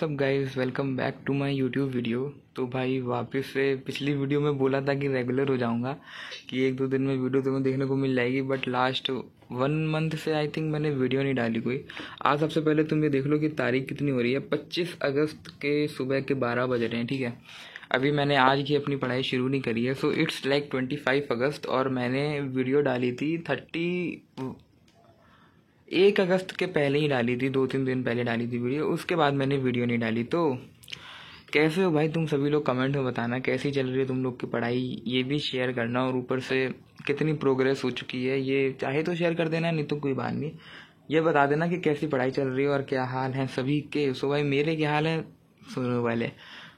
सब guys, welcome back to my YouTube video. तो भाई वापस से पिछली वीडियो में बोला था कि रेगुलर हो जाऊंगा, कि एक दो दिन में वीडियो तुम्हें देखने को मिल जाएगी, बट लास्ट 1 मंथ से आई थिंक मैंने वीडियो नहीं डाली कोई। आज सबसे पहले तुम ये देख लो कि तारीख कितनी हो रही है। 25 अगस्त के सुबह के 12 बज रहे हैं, ठीक है। अभी मैंने आज की अपनी पढ़ाई शुरू नहीं करी है, सो इट्स लाइक 25 अगस्त और मैंने वीडियो डाली थी 1 अगस्त के पहले ही डाली थी, 2-3 दिन पहले डाली थी वीडियो। उसके बाद मैंने वीडियो नहीं डाली। तो कैसे हो भाई तुम सभी लोग, कमेंट में बताना कैसी चल रही है तुम लोग की पढ़ाई, ये भी शेयर करना। और ऊपर से कितनी प्रोग्रेस हो चुकी है ये चाहे तो शेयर कर देना, नहीं तो कोई बात नहीं। ये बता देना कि कैसी पढ़ाई चल रही है और क्या हाल है सभी के। सो भाई मेरे क्या हाल है सुनो वाले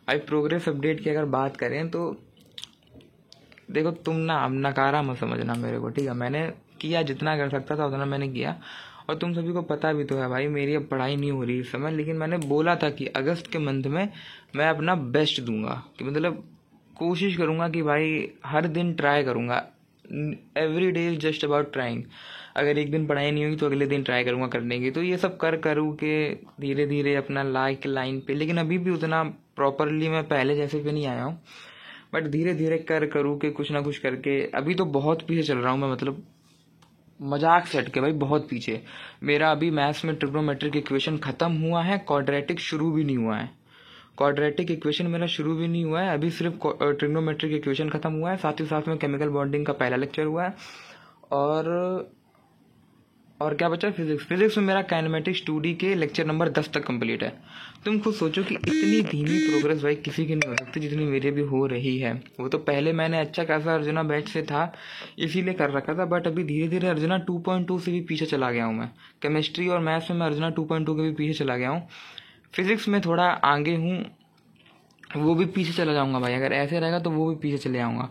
भाई। प्रोग्रेस अपडेट की अगर बात करें तो देखो, तुम ना अब नकारा मत समझना मेरे को, ठीक है। मैंने किया जितना कर सकता था उतना मैंने किया, और तुम सभी को पता भी तो है भाई मेरी अब पढ़ाई नहीं हो रही इस समय। लेकिन मैंने बोला था कि अगस्त के मंथ में मैं अपना बेस्ट दूंगा, कि मतलब कोशिश करूंगा कि भाई हर दिन ट्राई करूंगा। Every day is just about trying. अगर एक दिन पढ़ाई नहीं हुई तो अगले दिन ट्राई करूंगा करने की। तो ये सब करूँ के धीरे धीरे अपना लाइन पे। लेकिन अभी भी उतना प्रॉपरली मैं पहले जैसे भी नहीं आया हूँ, बट धीरे धीरे करूँ के कुछ ना कुछ करके। अभी तो बहुत पीछे चल रहा हूँ मैं, मतलब मजाक से हटके भाई बहुत पीछे। मेरा अभी मैथ्स में ट्रिग्नोमेट्रिक इक्वेशन खत्म हुआ है, क्वाड्रेटिक शुरू भी नहीं हुआ है। क्वाड्रेटिक इक्वेशन मेरा शुरू भी नहीं हुआ है, अभी सिर्फ ट्रिग्नोमेट्रिक इक्वेशन खत्म हुआ है। साथ ही साथ में केमिकल बॉन्डिंग का पहला लेक्चर हुआ है, और क्या बचा, फिजिक्स में मेरा काइनेमेटिक्स 2D के लेक्चर नंबर 10 तक कंप्लीट है। तुम खुद सोचो कि इतनी धीमी प्रोग्रेस भाई किसी की नहीं हो सकती जितनी मेरे भी हो रही है। वो तो पहले मैंने अच्छा खासा अर्जुना बैच से था इसीलिए कर रखा था, बट अभी धीरे धीरे अर्जुना 2.2 से भी पीछे चला गया हूँ मैं। केमिस्ट्री और मैथ्स में मैं अर्जुना 2.2 के भी पीछे चला गया हूँ। फिजिक्स में थोड़ा आगे हूँ, वो भी पीछे चला जाऊँगा भाई। अगर ऐसे रहेगा तो वो भी पीछे चले जाऊँगा।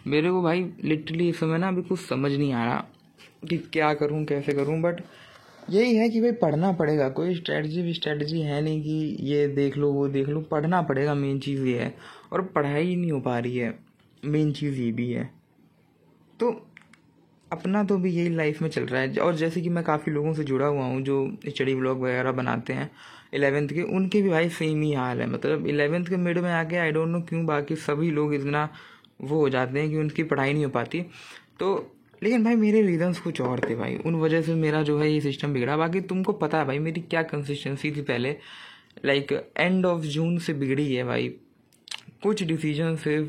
मेरे को भाई लिटरली इस समय ना अभी कुछ समझ नहीं आ रहा कि क्या करूं कैसे करूं, बट यही है कि भाई पढ़ना पड़ेगा। कोई स्ट्रेटजी है नहीं कि ये देख लो वो देख लो, पढ़ना पड़ेगा। मेन चीज़ ये है, और पढ़ाई ही नहीं हो पा रही है, मेन चीज़ ये भी है। तो अपना तो भी यही लाइफ में चल रहा है। और जैसे कि मैं काफ़ी लोगों से जुड़ा हुआ हूँ जो स्टडी व्लॉग वगैरह बनाते हैं 11th के, उनके भी भाई सेम ही हाल है। मतलब 11th के मिड में आके आई डोंट नो क्यों बाकी सभी लोग इतना वो हो जाते हैं कि उनकी पढ़ाई नहीं हो पाती। तो लेकिन भाई मेरे रीजंस कुछ और थे भाई, उन वजह से मेरा जो है ये सिस्टम बिगड़ा। बाकी तुमको पता है भाई मेरी क्या कंसिस्टेंसी थी पहले, लाइक एंड ऑफ जून से बिगड़ी है भाई। कुछ डिसीजन से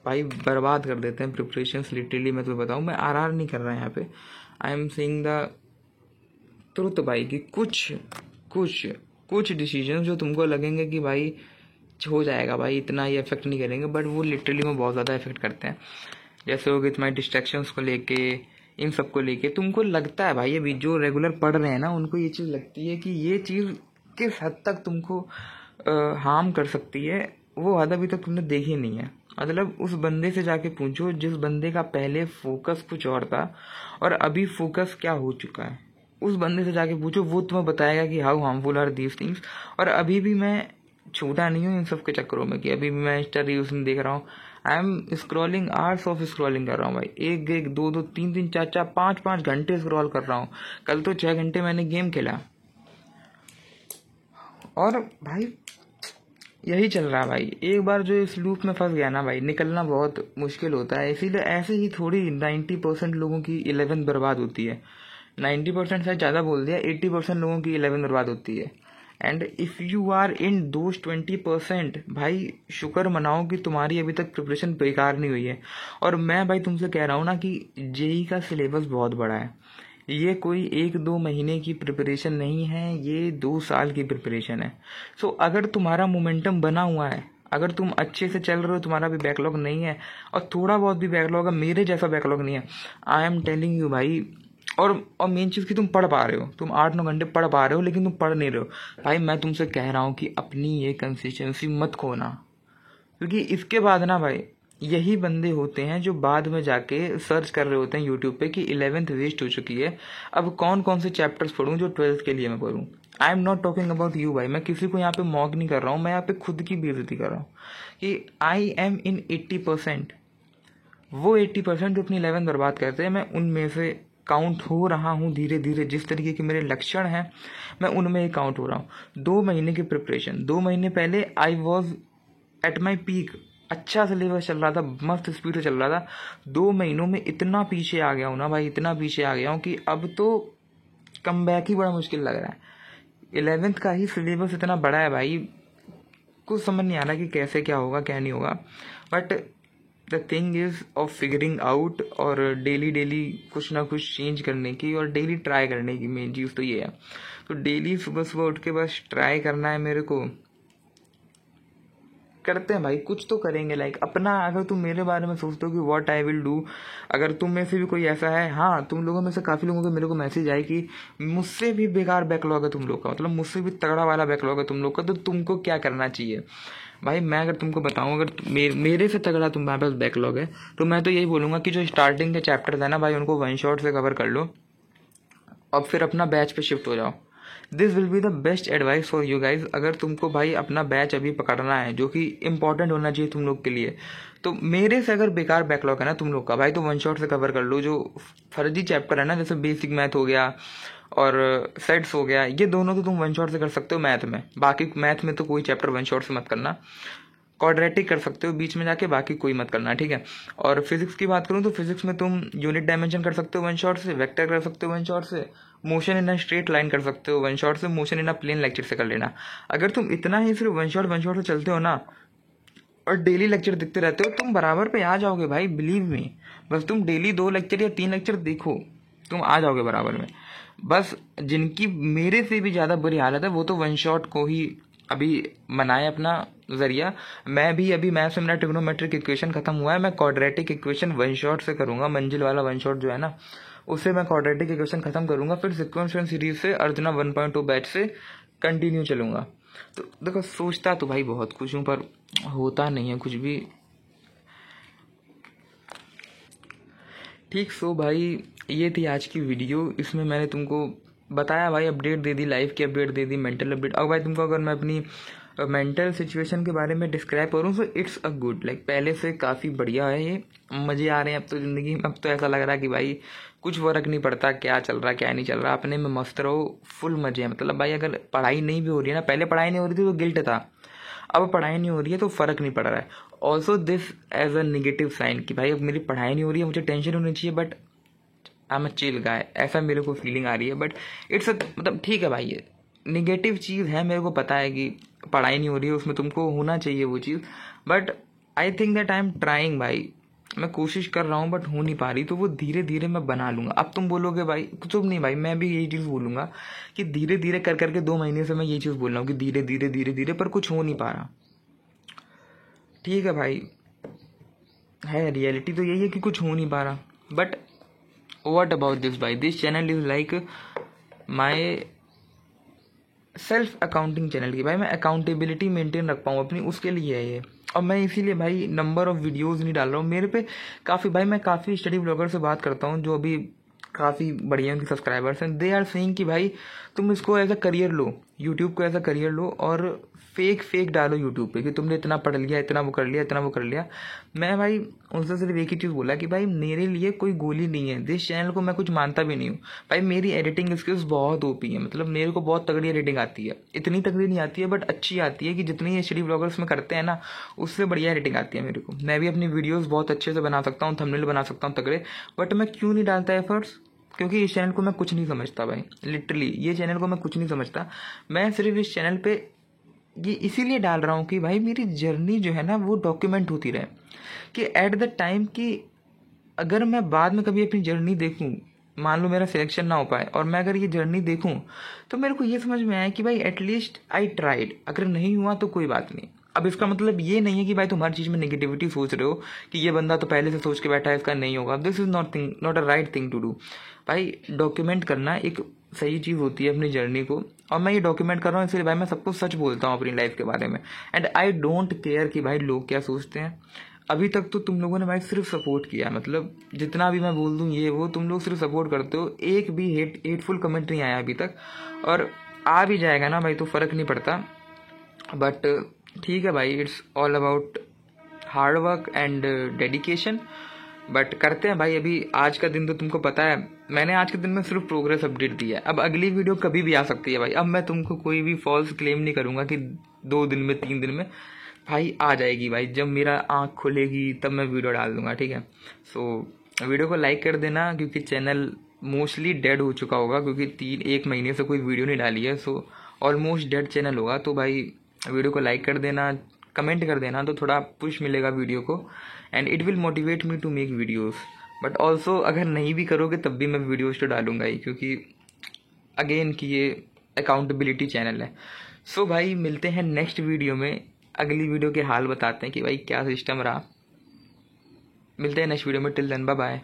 भाई बर्बाद कर देते हैं प्रिपरेशंस लिटरली। मैं तो बताऊँ, मैं आर नहीं कर रहा यहाँ पे, I am saying the truth भाई, कि कुछ डिसीजन जो तुमको लगेंगे कि भाई हो जाएगा भाई, इतना ये इफेक्ट नहीं करेंगे, बट वो लिटरली में बहुत ज़्यादा इफेक्ट करते हैं। जैसे हो गई तुम्हारी डिस्ट्रैक्शंस को लेके, इन सब को लेके तुमको लगता है भाई, अभी जो रेगुलर पढ़ रहे हैं ना उनको ये चीज़ लगती है कि ये चीज़ किस हद तक तुमको हार्म कर सकती है, वो हद अभी तक तुमने देखी नहीं है। मतलब उस बंदे से जाके पूछो जिस बंदे का पहले फोकस कुछ और था और अभी फोकस क्या हो चुका है, उस बंदे से जाके पूछो, वो तुम्हें बताएगा कि how harmful are these things. और अभी भी मैं छूटा नहीं हूँ इन सब के चक्करों में, कि अभी भी मैं इंस्टा रील्स में देख रहा हूँ। I am scrolling, hours of scrolling कर रहा हूँ भाई। 1 2 3 4 5 घंटे स्क्रॉल कर रहा हूँ। कल तो 6 घंटे मैंने गेम खेला। और भाई यही चल रहा है भाई। एक बार जो इस लूप में फंस गया ना भाई, निकलना बहुत मुश्किल होता है। इसीलिए ऐसे ही थोड़ी 90% लोगों की 11th बर्बाद होती है। 90% शायद ज़्यादा बोल दिया, 80% लोगों की 11th बर्बाद होती है। And if you are in those 20%, भाई शुक्र मनाओ कि तुम्हारी अभी तक प्रिपरेशन बेकार नहीं हुई है। और मैं भाई तुमसे कह रहा हूँ ना कि जेई का सिलेबस बहुत बड़ा है। ये कोई 1-2 महीने की प्रिपरेशन नहीं है, ये 2 साल की प्रिपरेशन है। सो अगर तुम्हारा मोमेंटम बना हुआ है, अगर तुम अच्छे से चल रहे हो, तुम्हारा भी बैकलॉग नहीं है, और थोड़ा बहुत भी बैकलॉग है, मेरे जैसा बैकलॉग नहीं है, आई एम टेलिंग यू भाई। और मेन चीज़ कि तुम पढ़ पा रहे हो, तुम 8-9 घंटे पढ़ पा रहे हो, लेकिन तुम पढ़ नहीं रहे हो भाई। मैं तुमसे कह रहा हूँ कि अपनी ये कंसिस्टेंसी मत खोना, क्योंकि इसके बाद ना भाई यही बंदे होते हैं जो बाद में जाके सर्च कर रहे होते हैं यूट्यूब पे कि 11th वेस्ट हो चुकी है, अब कौन कौन से चैप्टर्स पढ़ूं जो 12th के लिए मैं पढ़ूं। I am not talking about you भाई, मैं किसी को यहाँ पे मॉक नहीं कर रहा हूँ, मैं यहाँ पे खुद की बेइज्जती कर रहा हूँ कि आई एम इन 80%। वो 80% जो अपनी 11th बर्बाद करते हैं, मैं उनमें से काउंट हो रहा हूँ धीरे धीरे, जिस तरीके के मेरे लक्षण हैं मैं उनमें ही काउंट हो रहा हूँ। 2 महीने की प्रिपरेशन, 2 महीने पहले I was at my peak, अच्छा सिलेबस चल रहा था, मस्त स्पीड से चल रहा था। 2 महीनों में इतना पीछे आ गया हूँ ना भाई, इतना पीछे आ गया हूँ कि अब तो कम बैक ही बड़ा मुश्किल लग रहा है। 11th का ही सिलेबस इतना बड़ा है भाई, कुछ समझ नहीं आ रहा कि कैसे क्या होगा क्या नहीं होगा। But the thing is of figuring out और डेली डेली कुछ ना कुछ चेंज करने की और डेली ट्राई करने की, मेन चीज़ तो ये है। तो डेली सुबह सुबह उठ के बस ट्राई करना है मेरे को, करते हैं भाई, कुछ तो करेंगे। लाइक अपना, अगर तुम मेरे बारे में सोचते हो कि व्हाट आई विल डू, अगर तुम में से भी कोई ऐसा है, हाँ तुम लोगों में से काफ़ी लोगों को मेरे को मैसेज आए कि मुझसे भी बेकार बैकलॉग है तुम लोग का, मतलब मुझसे भी तगड़ा वाला बैकलॉग है तुम लोग का, तो तुमको क्या करना चाहिए। भाई मैं अगर तुमको बताऊं, अगर मेरे से तगड़ा तुम्हारे पास बैकलॉग है तो मैं तो यही बोलूँगा कि जो स्टार्टिंग के चैप्टर है ना भाई, उनको 1 शॉट से कवर कर लो और फिर अपना बैच पे शिफ्ट हो जाओ। This will be the best advice for you guys. अगर तुमको भाई अपना बैच अभी पकड़ना है, जो कि इंपॉर्टेंट होना चाहिए तुम लोग के लिए, तो मेरे से अगर बेकार बैकलॉग है ना तुम लोग का भाई, तो 1 शॉट से कवर कर लो। जो फर्जी चैप्टर है ना, जैसे बेसिक मैथ हो गया और सेट्स हो गया, ये दोनों तो तुम 1 शॉट से कर सकते हो मैथ में। बाकी मैथ में तो कोई चैप्टर 1 शॉट से मत करना। क्वाड्रेटिक कर सकते हो बीच में जाके, बाकी कोई मत करना, ठीक है। और फिजिक्स की बात करूँ तो फिजिक्स में तुम यूनिट डायमेंशन कर सकते हो 1 शॉट से, वेक्टर कर सकते हो 1 शॉट से, motion in a straight line कर सकते हो 1 शॉट से, motion in a plane lecture से कर लेना। अगर तुम इतना ही सिर्फ 1 शॉट से चलते हो ना और डेली लेक्चर देखते रहते हो, तुम बराबर पे आ जाओगे भाई, बिलीव मी। बस तुम डेली 2 लेक्चर या 3 लेक्चर देखो, तुम आ जाओगे बराबर में। बस जिनकी मेरे से भी ज़्यादा बुरी हालत है वो तो 1 शॉट को ही अभी बनाए अपना जरिया। मैं भी अभी मैथ्स में मेरा ट्रिग्नोमेट्रिक इक्वेशन खत्म हुआ है, मैं क्वाड्रेटिक इक्वेशन 1 शॉट से करूंगा। मंजिल वाला 1 शॉट जो है ना, उससे मैं क्वाड्रेटिक इक्वेशन खत्म करूंगा, फिर सिक्वेंस सीरीज से अर्जुना 1.2 बैच से कंटिन्यू चलूंगा। तो देखो, सोचता तो भाई बहुत कुछ हूँ पर होता नहीं है कुछ भी। ठीक, सो भाई ये थी आज की वीडियो। इसमें मैंने तुमको बताया भाई, अपडेट दे दी, लाइफ की अपडेट दे दी, मेंटल अपडेट। अब भाई तुमको अगर मैं अपनी मेंटल सिचुएशन के बारे में डिस्क्राइब करूँ तो इट्स अ गुड, लाइक पहले से काफ़ी बढ़िया है ये, मज़े आ रहे हैं अब तो ज़िंदगी में। अब तो ऐसा लग रहा है कि भाई कुछ फ़र्क नहीं पड़ता क्या चल रहा क्या नहीं चल रहा, अपने में मस्त रहो, फुल मज़े हैं। मतलब भाई अगर पढ़ाई नहीं भी हो रही है ना, पहले पढ़ाई नहीं हो रही थी तो गिल्ट था, अब पढ़ाई नहीं हो रही है तो फ़र्क नहीं पड़ रहा है। Also this as a negative sign कि भाई अब मेरी पढ़ाई नहीं हो रही है, मुझे टेंशन होनी चाहिए, but I am a chill guy, ऐसा मेरे को फीलिंग आ रही है। बट इट्स मतलब ठीक है भाई, ये निगेटिव चीज़ है, मेरे को पता है कि पढ़ाई नहीं हो रही है, उसमें तुमको होना चाहिए वो चीज़। But I think that I am trying भाई, मैं कोशिश कर रहा हूँ बट हो नहीं पा रही, तो वो धीरे धीरे मैं बना लूँगा। अब तुम बोलोगे भाई, तुम नहीं भाई, मैं भी यही चीज़ बोलूँगा कि धीरे धीरे कर करके 2 महीने से मैं ये चीज़ बोल रहा हूँ कि धीरे धीरे धीरे धीरे, पर कुछ हो नहीं पा रहा। ठीक है भाई, है रियलिटी तो यही है कि कुछ हो नहीं पा रहा। बट what about this भाई, this channel is like my self accounting channel की भाई, मैं अकाउंटेबिलिटी मेंटेन रख पाऊँ अपनी, उसके लिए है ये। और मैं इसीलिए भाई नंबर ऑफ वीडियोस नहीं डाल रहा हूँ मेरे पे काफ़ी। भाई मैं काफ़ी स्टडी ब्लॉगर से बात करता हूँ जो अभी काफ़ी बढ़िया उनके सब्सक्राइबर्स हैं, दे आर सेइंग कि भाई तुम इसको एज अ करियर लो, यूट्यूब को एज अ करियर लो और फेक डालो यूट्यूब पे कि तुमने इतना पढ़ लिया, इतना वो कर लिया, इतना वो कर लिया। मैं भाई उनसे सिर्फ एक ही चीज़ बोला कि भाई मेरे लिए कोई गोल ही नहीं है, दिस चैनल को मैं कुछ मानता भी नहीं हूँ भाई। मेरी एडिटिंग स्किल्स बहुत ओपी है, मतलब मेरे को बहुत तगड़ी एडिटिंग आती है, इतनी तगड़ी नहीं आती है बट अच्छी आती है कि जितनी स्टडी ब्लॉगर्स में करते हैं ना, उससे बढ़िया एडिटिंग आती है मेरे को। मैं भी अपनी वीडियोज़ बहुत अच्छे से बना सकता हूँ, थंबनेल बना सकता हूँ तगड़े, बट मैं क्यों नहीं डालता एफर्ट्स? क्योंकि इस चैनल को मैं कुछ नहीं समझता भाई, लिटरली ये चैनल को मैं कुछ नहीं समझता। मैं सिर्फ इस चैनल पे ये इसीलिए डाल रहा हूँ कि भाई मेरी जर्नी जो है ना वो डॉक्यूमेंट होती रहे, कि एट द टाइम कि अगर मैं बाद में कभी अपनी जर्नी देखूँ, मान लो मेरा सिलेक्शन ना हो पाए और मैं अगर ये जर्नी देखूँ तो मेरे को ये समझ में आया कि भाई एटलीस्ट आई ट्राइड। अगर नहीं हुआ तो कोई बात नहीं। अब इसका मतलब ये नहीं है कि भाई तुम हर चीज़ में नेगेटिविटी सोच रहे हो कि ये बंदा तो पहले से सोच के बैठा है, इसका नहीं होगा। This is not a right thing to do. भाई डॉक्यूमेंट करना एक सही चीज़ होती है अपनी जर्नी को, और मैं ये डॉक्यूमेंट कर रहा हूँ इसलिए भाई मैं सबको सच बोलता हूँ अपनी लाइफ के बारे में। एंड आई डोंट केयर कि भाई लोग क्या सोचते हैं। अभी तक तो तुम लोगों ने भाई सिर्फ सपोर्ट किया, मतलब जितना भी मैं बोल दूँ ये वो, तुम लोग सिर्फ सपोर्ट करते हो। एक भी हेटफुल कमेंट नहीं आया अभी तक, और आ भी जाएगा ना भाई तो फ़र्क नहीं पड़ता। बट ठीक है भाई, it's all about hard work and dedication. But करते हैं भाई। अभी आज का दिन तो तुमको पता है, मैंने आज के दिन में सिर्फ प्रोग्रेस अपडेट दिया है। अब अगली वीडियो कभी भी आ सकती है भाई। अब मैं तुमको कोई भी फॉल्स क्लेम नहीं करूंगा कि 2 दिन में 3 दिन में, भाई आ जाएगी भाई। जब मेरा आँख खुलेगी तब मैं वीडियो डाल दूंगा, ठीक है। सो वीडियो को लाइक कर देना, क्योंकि चैनल मोस्टली डेड हो चुका होगा, क्योंकि 1 महीने से कोई वीडियो नहीं डाली है। सो ऑलमोस्ट डेड चैनल होगा। तो भाई वीडियो को लाइक कर देना, कमेंट कर देना, तो थोड़ा पुश मिलेगा वीडियो को, and it will motivate me to make videos. But also अगर नहीं भी करोगे तब भी मैं वीडियोस तो डालूंगा ही, क्योंकि अगेन कि ये अकाउंटेबिलिटी चैनल है। सो भाई मिलते हैं नेक्स्ट वीडियो में। अगली वीडियो के हाल बताते हैं कि भाई क्या सिस्टम रहा। मिलते हैं नेक्स्ट वीडियो में। Till then bye bye.